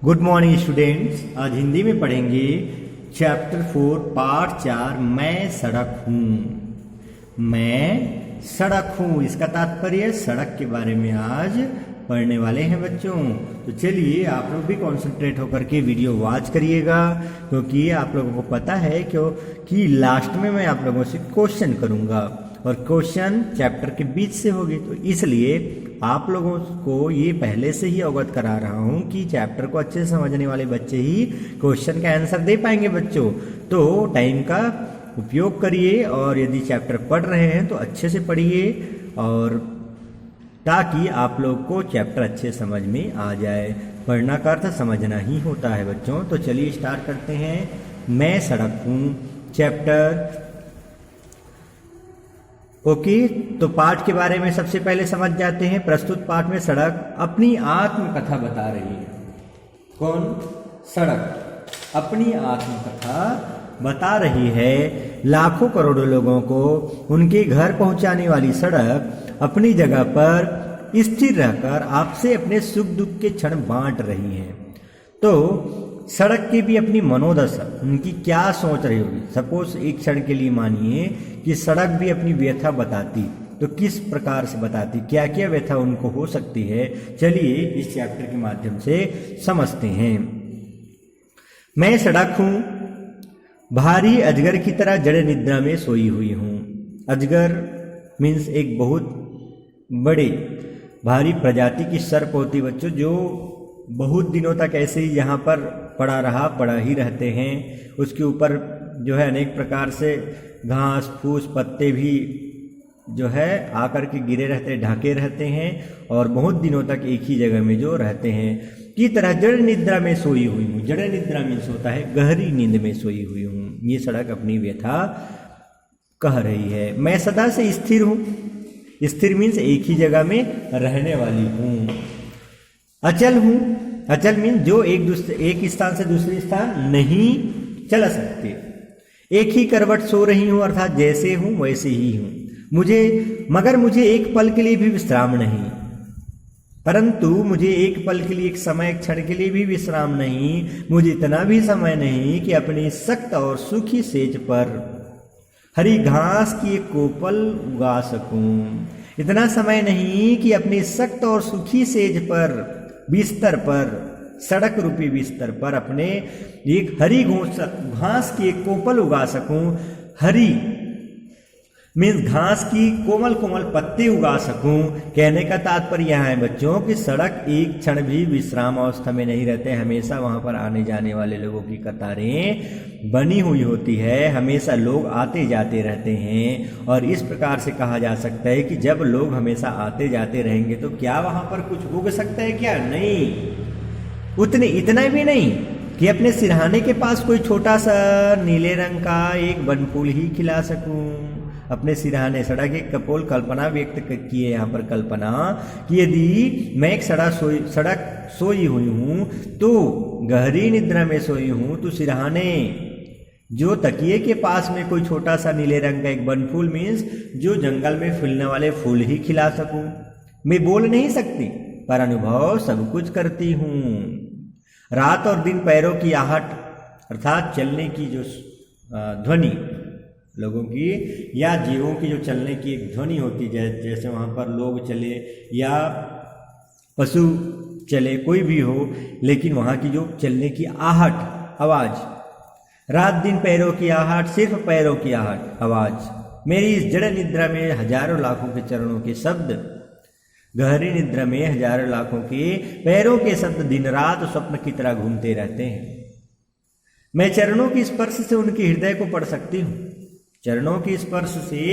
Good morning students. आज हिंदी में पढ़ेंगे चैप्टर 4 पार्ट 4 मैं सड़क हूँ। मैं सड़क हूँ, इसका तात्पर्य सड़क के बारे में आज पढ़ने वाले हैं बच्चों। तो चलिए आप लोग भी कॉन्सेंट्रेट होकर के वीडियो वॉच करिएगा, क्योंकि आप लोगों को पता है कि लास्ट में मैं आप लोगों से क्वेश्चन करूँगा और क्वेश्चन चैप्टर के बीच से होगी। तो इसलिए आप लोगों को ये पहले से ही अवगत करा रहा हूँ कि चैप्टर को अच्छे से समझने वाले बच्चे ही क्वेश्चन का आंसर दे पाएंगे बच्चों। तो टाइम का उपयोग करिए और यदि चैप्टर पढ़ रहे हैं तो अच्छे से पढ़िए, और ताकि आप लोग को चैप्टर अच्छे समझ में आ जाए। पढ़ना का अर्थ समझना ही होता है बच्चों। तो चलिए स्टार्ट करते हैं। मैं सड़क हूँ चैप्टर। ओके, तो पाठ के बारे में सबसे पहले समझ जाते हैं। प्रस्तुत पाठ में सड़क अपनी आत्मकथा बता रही है। कौन? सड़क अपनी आत्मकथा बता रही है। लाखों करोड़ों लोगों को उनके घर पहुंचाने वाली सड़क अपनी जगह पर स्थिर रहकर आपसे अपने सुख दुख के क्षण बांट रही है। तो सड़क की भी अपनी मनोदशा, उनकी क्या सोच रही होगी। सपोज एक क्षण के लिए मानिए कि सड़क भी अपनी व्यथा बताती, तो किस प्रकार से बताती, क्या क्या व्यथा उनको हो सकती है, चलिए इस चैप्टर के माध्यम से समझते हैं। मैं सड़क हूं, भारी अजगर की तरह जड़ निद्रा में सोई हुई हूं। अजगर मीन्स एक बहुत बड़े भारी प्रजाति की सर्प होती बच्चों, जो बहुत दिनों तक ऐसे ही यहाँ पर पड़ा ही रहते हैं। उसके ऊपर जो है अनेक प्रकार से घास फूस पत्ते भी जो है आकर के गिरे रहते, ढके रहते हैं, और बहुत दिनों तक एक ही जगह में जो रहते हैं। की तरह जड़ निद्रा में सोई हुई हूँ। जड़ निद्रा मीन्स होता है गहरी नींद में सोई हुई हूँ। ये सड़क अपनी व्यथा कह रही है। मैं सदा से स्थिर हूँ। स्थिर मीन्स एक ही जगह में रहने वाली हूँ। अचल हूँ। अचल मीन्स जो एक स्थान से दूसरे स्थान नहीं चल सकते। एक ही करवट सो रही हूँ, अर्थात जैसे हूँ वैसे ही हूँ। मगर मुझे एक पल के लिए भी विश्राम नहीं, परंतु मुझे एक पल के लिए, एक समय, एक क्षण के लिए भी विश्राम नहीं। मुझे इतना भी समय नहीं कि अपनी सख्त और सूखी सेज पर हरी घास की एक कोपल उगा सकूं। इतना समय नहीं कि अपनी सख्त और सूखी सेज पर, बिस्तर पर, सड़क रूपी बिस्तर पर अपने एक हरी घास की एक कोपल उगा सकूं। हरी मीन्स घास की कोमल कोमल पत्ते उगा सकूं। कहने का तात्पर्य यह है बच्चों कि सड़क एक क्षण भी विश्राम अवस्था में नहीं रहते। हमेशा वहां पर आने जाने वाले लोगों की कतारें बनी हुई होती है। हमेशा लोग आते जाते रहते हैं, और इस प्रकार से कहा जा सकता है कि जब लोग हमेशा आते जाते रहेंगे तो क्या वहां पर कुछ उग सकता है? क्या नहीं। इतना भी नहीं कि अपने सिरहाने के पास कोई छोटा सा नीले रंग का एक बनफूल ही खिला सकूं। अपने सिरहाने सड़क एक कपोल कल्पना व्यक्त की है यहाँ पर। कल्पना कि यदि मैं एक सड़क सोई हुई हूँ, तो गहरी निद्रा में सोई हूँ, तो सिरहाने जो तकिए के पास में कोई छोटा सा नीले रंग का एक बनफूल मीन्स जो जंगल में फूलने वाले फूल ही खिला सकूं। मैं बोल नहीं सकती, पर अनुभव सब कुछ करती हूँ। रात और दिन पैरों की आहट, अर्थात चलने की जो ध्वनि लोगों की या जीवों की जो चलने की एक ध्वनि होती है, जैसे वहाँ पर लोग चले या पशु चले, कोई भी हो, लेकिन वहाँ की जो चलने की आहट, आवाज़, रात दिन पैरों की आहट, सिर्फ पैरों की आहट, आवाज़। मेरी इस जड़ निद्रा में हजारों लाखों के चरणों के शब्द, गहरी निद्रा में हजारों लाखों के पैरों के शब्द दिन रात स्वप्न की तरह घूमते रहते हैं। मैं चरणों के स्पर्श से उनके हृदय को पढ़ सकती हूँ। चरणों के स्पर्श से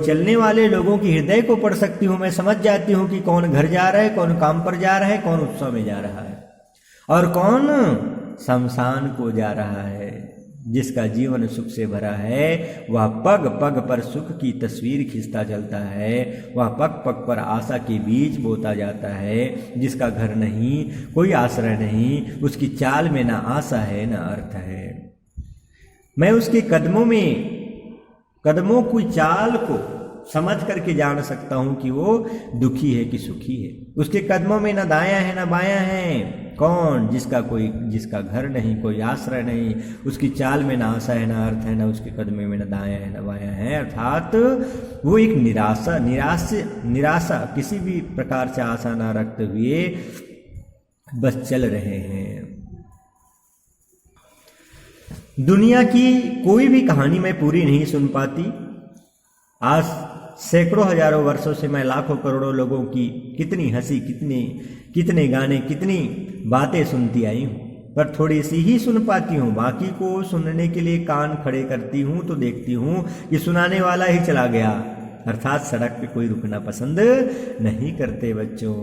चलने वाले लोगों की हृदय को पढ़ सकती हूँ। मैं समझ जाती हूँ कि कौन घर जा रहा है, कौन काम पर जा रहा है, कौन उत्सव में जा रहा है, और कौन शमशान को जा रहा है। जिसका जीवन सुख से भरा है वह पग पग पर सुख की तस्वीर खींचता चलता है। वह पग पग पर आशा के बीज बोता जाता है। जिसका घर नहीं, कोई आश्रय नहीं, उसकी चाल में ना आशा है ना अर्थ है। मैं उसके कदमों की चाल को समझ करके जान सकता हूं कि वो दुखी है कि सुखी है। उसके कदमों में न दायां है न बायां है, कौन? जिसका घर नहीं, कोई आश्रय नहीं, उसकी चाल में ना आशा है, ना अर्थ है, ना उसके कदमे में न दायां है न बायां है। अर्थात वो एक निराशा, किसी भी प्रकार से आशा ना रखते हुए बस चल रहे हैं। दुनिया की कोई भी कहानी मैं पूरी नहीं सुन पाती। आज सैकड़ों हजारों वर्षों से मैं लाखों करोड़ों लोगों की कितनी हंसी, कितने गाने, कितनी बातें सुनती आई हूँ, पर थोड़ी सी ही सुन पाती हूँ। बाकी को सुनने के लिए कान खड़े करती हूँ तो देखती हूँ कि सुनाने वाला ही चला गया। अर्थात सड़क पे कोई रुकना पसंद नहीं करते बच्चों।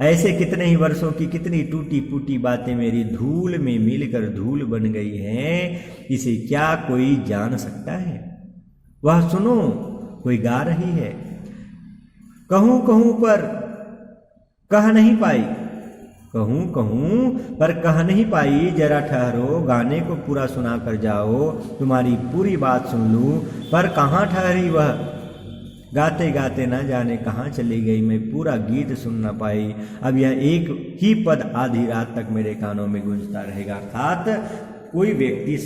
ऐसे कितने ही वर्षों की कितनी टूटी फूटी बातें मेरी धूल में मिलकर धूल बन गई हैं, इसे क्या कोई जान सकता है? वह सुनो, कोई गा रही है, कहूँ कहूँ पर कह नहीं पाई, कहूँ कहूँ पर कह नहीं पाई, जरा ठहरो, गाने को पूरा सुना कर जाओ, तुम्हारी पूरी बात सुन लूँ। पर कहाँ ठहरी वह, गाते गाते न जाने कहाँ चली गई, मैं पूरा गीत सुन न पाई। अब यह एक ही पद आधी रात तक मेरे कानों में गूंजता रहेगा। अर्थात कोई व्यक्ति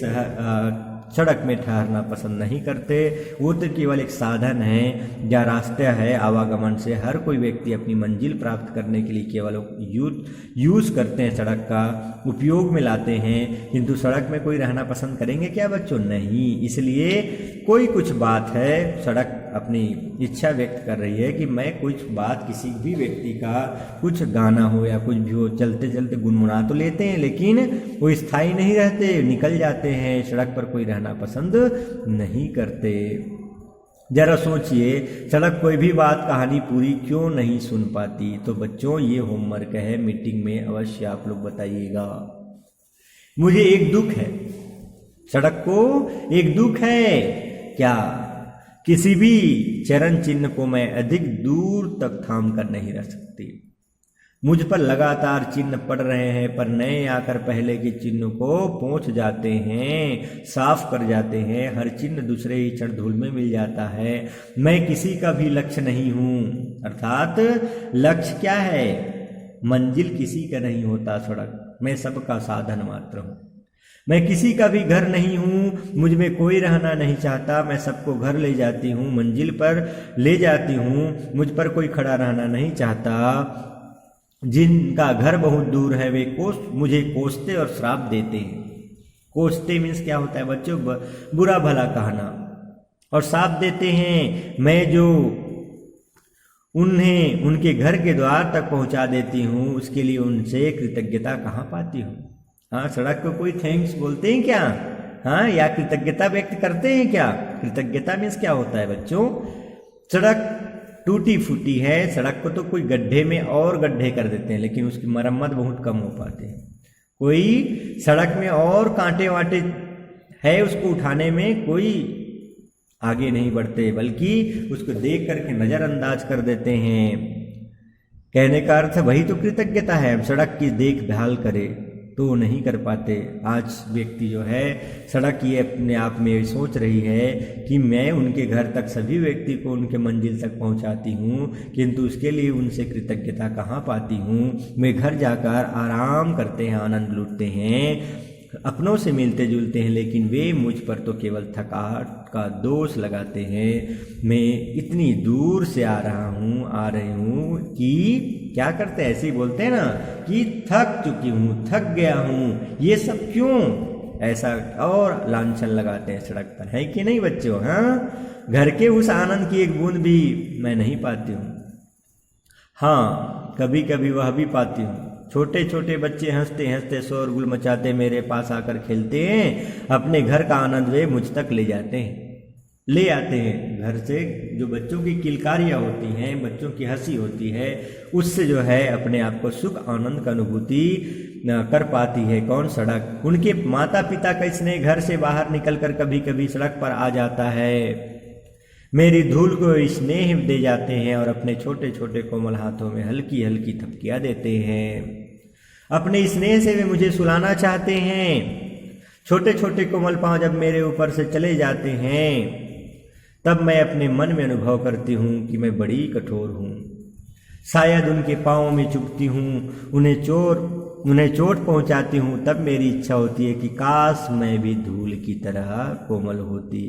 सड़क में ठहरना पसंद नहीं करते। वो तो केवल एक साधन है या रास्ता है आवागमन से। हर कोई व्यक्ति अपनी मंजिल प्राप्त करने के लिए केवल यूज़ करते हैं, सड़क का उपयोग में लाते हैं। किंतु सड़क में कोई रहना पसंद करेंगे क्या बच्चों? नहीं। इसलिए कोई कुछ बात है, सड़क अपनी इच्छा व्यक्त कर रही है कि मैं कुछ बात, किसी भी व्यक्ति का कुछ गाना हो या कुछ भी हो, चलते चलते गुनगुना तो लेते हैं, लेकिन वो स्थायी नहीं रहते, निकल जाते हैं। सड़क पर कोई रहना पसंद नहीं करते। जरा सोचिए, सड़क कोई भी बात, कहानी पूरी क्यों नहीं सुन पाती? तो बच्चों, ये होमवर्क है, मीटिंग में अवश्य आप लोग बताइएगा। मुझे एक दुख है, सड़क को एक दुख है क्या? किसी भी चरण चिन्ह को मैं अधिक दूर तक थाम कर नहीं रह सकती। मुझ पर लगातार चिन्ह पड़ रहे हैं, पर नए आकर पहले के चिन्ह को पोंछ जाते हैं, साफ कर जाते हैं। हर चिन्ह दूसरे ही क्षण धूल में मिल जाता है। मैं किसी का भी लक्ष्य नहीं हूँ। अर्थात लक्ष्य क्या है? मंजिल किसी का नहीं होता सड़क, मैं सबका साधन मात्र हूँ। मैं किसी का भी घर नहीं हूँ, मुझ में कोई रहना नहीं चाहता। मैं सबको घर ले जाती हूँ, मंजिल पर ले जाती हूँ। मुझ पर कोई खड़ा रहना नहीं चाहता। जिनका घर बहुत दूर है वे मुझे कोसते और श्राप देते हैं। कोसते मीन्स क्या होता है बच्चों? बुरा भला कहना। और श्राप देते हैं, मैं जो उन्हें उनके घर के द्वार तक पहुँचा देती हूँ, उसके लिए उनसे कृतज्ञता कहाँ पाती हूँ? हाँ, सड़क को कोई थैंक्स बोलते हैं क्या? हाँ, या कृतज्ञता व्यक्त करते हैं क्या? कृतज्ञता मीन्स क्या होता है बच्चों? सड़क टूटी फूटी है, सड़क को तो कोई गड्ढे में और गड्ढे कर देते हैं, लेकिन उसकी मरम्मत बहुत कम हो पाती है। कोई सड़क में और कांटे वाटे है, उसको उठाने में कोई आगे नहीं बढ़ते, बल्कि उसको देख करके नज़रअंदाज कर देते हैं। कहने का अर्थ वही तो कृतज्ञता है। हम सड़क की देखभाल करें तो नहीं कर पाते। आज व्यक्ति जो है, सड़क ये अपने आप में सोच रही है कि मैं उनके घर तक सभी व्यक्ति को उनके मंजिल तक पहुंचाती हूँ, किंतु उसके लिए उनसे कृतज्ञता कहाँ पाती हूँ? वे घर जाकर आराम करते हैं, आनंद लूटते हैं, अपनों से मिलते जुलते हैं, लेकिन वे मुझ पर तो केवल थकावट का दोष लगाते हैं। मैं इतनी दूर से आ रही हूँ कि क्या करते हैं? ऐसे ही बोलते हैं ना कि थक चुकी हूँ, थक गया हूँ। ये सब क्यों? ऐसा और लांछन लगाते हैं सड़क पर, है कि नहीं बच्चों? हाँ, घर के उस आनंद की एक बूंद भी मैं नहीं पाती हूँ। हाँ, कभी कभी वह भी पाती हूँ। छोटे छोटे बच्चे हंसते हंसते शोरगुल मचाते मेरे पास आकर खेलते हैं। अपने घर का आनंद वे मुझ तक ले जाते हैं, ले आते हैं। घर से जो बच्चों की किलकारियाँ होती हैं, बच्चों की हंसी होती है, उससे जो है अपने आप को सुख आनंद का अनुभूति कर पाती है कौन? सड़क। उनके माता पिता का स्नेह घर से बाहर निकलकर कभी कभी सड़क पर आ जाता है। मेरी धूल को स्नेह दे जाते हैं और अपने छोटे छोटे कोमल हाथों में हल्की हल्की थपकियाँ देते हैं। अपने स्नेह से वे मुझे सुलाना चाहते हैं। छोटे छोटे कोमल पांव जब मेरे ऊपर से चले जाते हैं, तब मैं अपने मन में अनुभव करती हूँ कि मैं बड़ी कठोर हूँ। शायद उनके पाँव में चुभती हूँ, उन्हें उन्हें चोट पहुंचाती हूँ तब मेरी इच्छा होती है कि काश मैं भी धूल की तरह कोमल होती।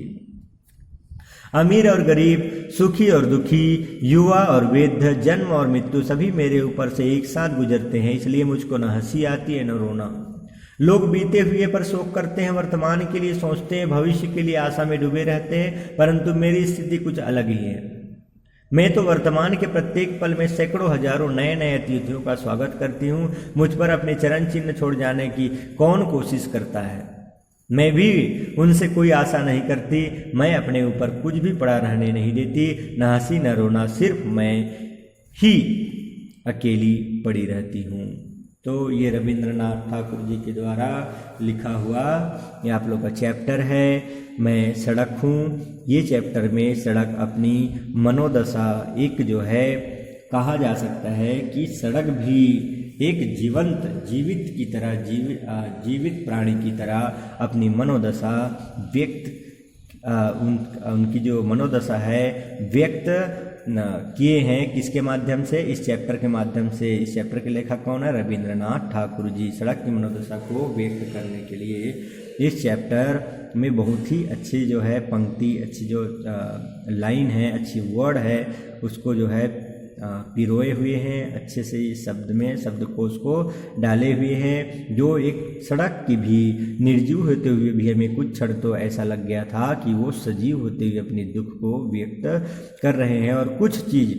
अमीर और गरीब, सुखी और दुखी, युवा और वृद्ध, जन्म और मृत्यु सभी मेरे ऊपर से एक साथ गुजरते हैं, इसलिए मुझको न हंसी आती है न रोना। लोग बीते हुए पर शोक करते हैं, वर्तमान के लिए सोचते हैं, भविष्य के लिए आशा में डूबे रहते हैं, परंतु मेरी स्थिति कुछ अलग ही है। मैं तो वर्तमान के प्रत्येक पल में सैकड़ों हजारों नए नए अतिथियों का स्वागत करती हूँ। मुझ पर अपने चरण चिन्ह छोड़ जाने की कौन कोशिश करता है? मैं भी उनसे कोई आशा नहीं करती। मैं अपने ऊपर कुछ भी पड़ा रहने नहीं देती, न हंसी न रोना, सिर्फ मैं ही अकेली पड़ी रहती हूँ। तो ये रविंद्रनाथ ठाकुर जी के द्वारा लिखा हुआ ये आप लोग का चैप्टर है, मैं सड़क हूँ। ये चैप्टर में सड़क अपनी मनोदशा, एक जो है कहा जा सकता है कि सड़क भी एक जीवित की तरह, जीवित प्राणी की तरह अपनी मनोदशा व्यक्त, उनकी जो मनोदशा है व्यक्त किए हैं। किसके माध्यम से? इस चैप्टर के माध्यम से। इस चैप्टर के लेखक कौन है? रविंद्रनाथ ठाकुर जी। सड़क की मनोदशा को व्यक्त करने के लिए इस चैप्टर में बहुत ही अच्छी जो है पंक्ति, अच्छी जो लाइन है, अच्छी वर्ड है, उसको जो है पिरोए हुए हैं, अच्छे से इस शब्द में शब्दकोश को डाले हुए हैं, जो एक सड़क की भी निर्जीव होते हुए भी हमें कुछ क्षण तो ऐसा लग गया था कि वो सजीव होते हुए अपने दुख को व्यक्त कर रहे हैं। और कुछ चीज़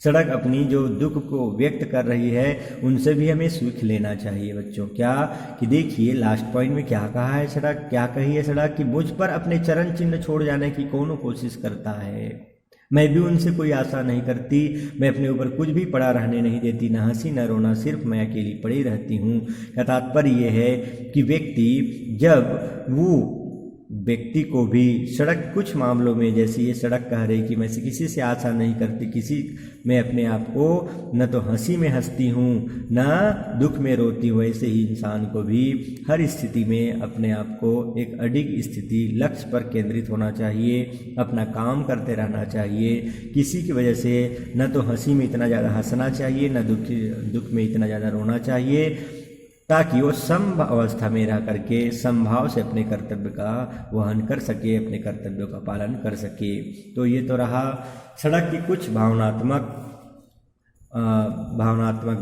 सड़क अपनी जो दुख को व्यक्त कर रही है उनसे भी हमें सीख लेना चाहिए बच्चों। क्या कि देखिए लास्ट पॉइंट में क्या कहा है सड़क, क्या कही है सड़क कि मुझ पर अपने चरण चिन्ह छोड़ जाने की कौन कोशिश करता है। मैं भी उनसे कोई आशा नहीं करती, मैं अपने ऊपर कुछ भी पड़ा रहने नहीं देती, न हंसी न रोना, सिर्फ मैं अकेली पड़ी रहती हूँ। का तात्पर्य ये है कि व्यक्ति को भी सड़क कुछ मामलों में, जैसे ये सड़क कह रही कि मैं किसी से आशा नहीं करती, किसी मैं अपने आप को न तो हंसी में हंसती हूँ न दुख में रोती हूँ, ऐसे ही इंसान को भी हर स्थिति में अपने आप को एक अडिग स्थिति, लक्ष्य पर केंद्रित होना चाहिए, अपना काम करते रहना चाहिए। किसी की वजह से न तो हंसी में इतना ज़्यादा हंसना चाहिए, न दुख में इतना ज़्यादा रोना चाहिए, ताकि वो सम अवस्था में रह करके समभाव से अपने कर्तव्य का वहन कर सके, अपने कर्तव्यों का पालन कर सके। तो ये तो रहा सड़क की कुछ भावनात्मक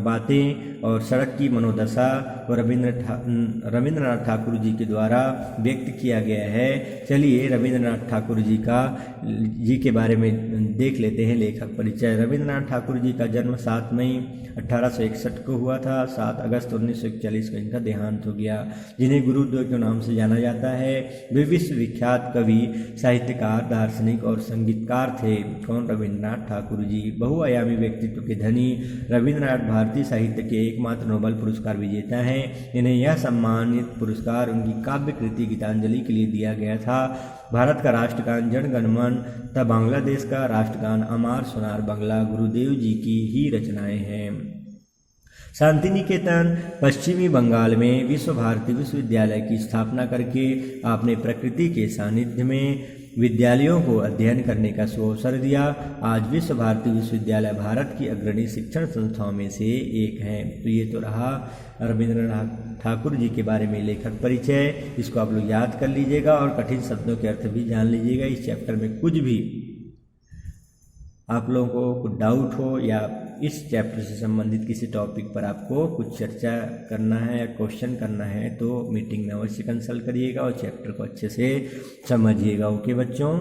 बातें और सड़क की मनोदशा को रविंद्रनाथ ठाकुर जी के द्वारा व्यक्त किया गया है। चलिए रविंद्रनाथ ठाकुर जी के बारे में देख लेते हैं लेखक परिचय। रविंद्रनाथ ठाकुर जी का जन्म 7 मई 1861 को हुआ था। 7 अगस्त 1941 को इनका देहांत हो गया। जिन्हें गुरुदेव के नाम से जाना जाता है। वे विश्वविख्यात कवि, साहित्यकार, दार्शनिक और संगीतकार थे। कौन? रविंद्रनाथ ठाकुर जी। बहुआयामी व्यक्तित्व के धनी रविंद्रनाथ भारतीय साहित्य के एकमात्र नोबेल पुरस्कार विजेता हैं। इन्हें यह सम्मानित पुरस्कार उनकी काव्य कृति गीतांजलि के लिए दिया गया था। भारत का राष्ट्रगान जन गण मन तथा बांग्लादेश का राष्ट्रगान अमार सोनार बांग्ला गुरुदेव जी की ही रचनाएं हैं। शांति निकेतन पश्चिमी बंगाल में विश्व भारती विश्वविद्यालय की स्थापना करके आपने प्रकृति के सानिध्य में विद्यालयों को अध्ययन करने का सुअवसर दिया। आज विश्व भारती विश्वविद्यालय भारत की अग्रणी शिक्षण संस्थाओं में से एक है। तो ये तो रहा रविंद्रनाथ ठाकुर जी के बारे में लेखक परिचय। इसको आप लोग याद कर लीजिएगा और कठिन शब्दों के अर्थ भी जान लीजिएगा। इस चैप्टर में कुछ भी आप लोगों को कुछ डाउट हो या इस चैप्टर से संबंधित किसी टॉपिक पर आपको कुछ चर्चा करना है या क्वेश्चन करना है तो मीटिंग में अवश्य कंसल्ट करिएगा और चैप्टर को अच्छे से समझिएगा। ओके बच्चों।